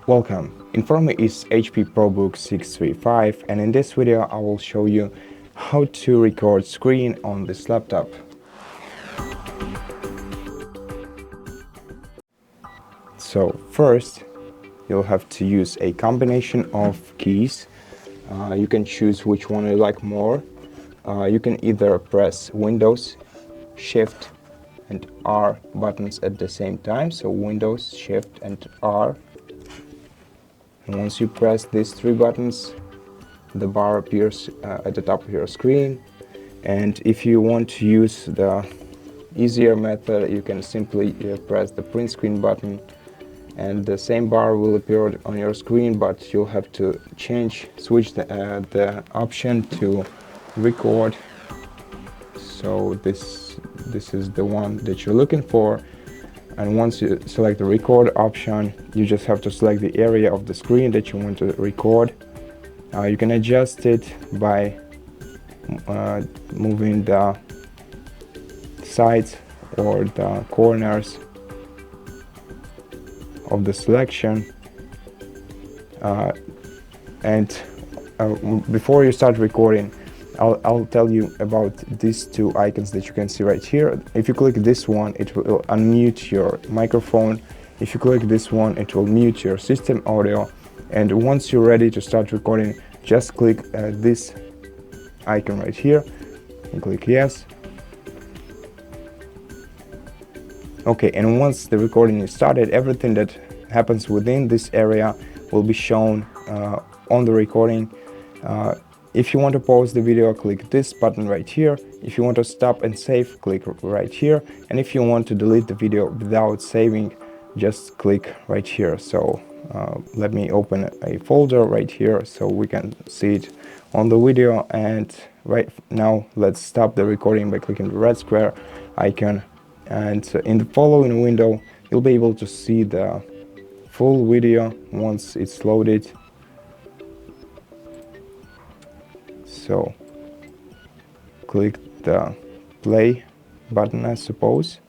Welcome. In front of me is HP ProBook 635, and in this video I will show you how to record screen on this laptop. So first you'll have to use a combination of keys. You can choose which one you like more. You can either press Windows, Shift and R buttons at the same time, so Windows, Shift and R. And once you press these three buttons, the bar appears at the top of your screen. And if you want to use the easier method, you can simply press the print screen button and the same bar will appear on your screen, but you'll have to switch the option to record. So this is the one that you're looking for. And once you select the record option, you just have to select the area of the screen that you want to record. You can adjust it by moving the sides or the corners of the selection. Before you start recording, I'll tell you about these two icons that you can see right here. If you click this one, it will unmute your microphone. If you click this one, it will mute your system audio. And once you're ready to start recording, just click this icon right here and click yes. Okay, and once the recording is started, everything that happens within this area will be shown on the recording. If you want to pause the video, click this button right here. If you want to stop and save, click right here. And if you want to delete the video without saving, just click right here. So let me open a folder right here so we can see it on the video. And right now, let's stop the recording by clicking the red square icon. And in the following window, you'll be able to see the full video once it's loaded. So click the play button, I suppose.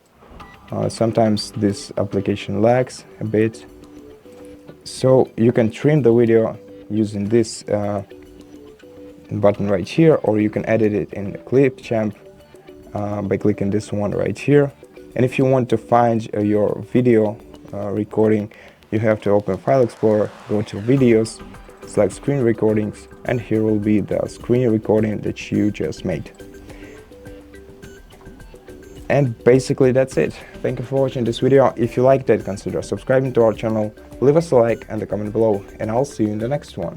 Sometimes this application lags a bit. So you can trim the video using this button right here, or you can edit it in the Clipchamp by clicking this one right here. And if you want to find your video recording, you have to open File Explorer, go to Videos, select Screen Recordings, and here will be the screen recording that you just made. And basically that's it. Thank you for watching this video. If you liked it, consider subscribing to our channel, leave us a like and a comment below, and I'll see you in the next one.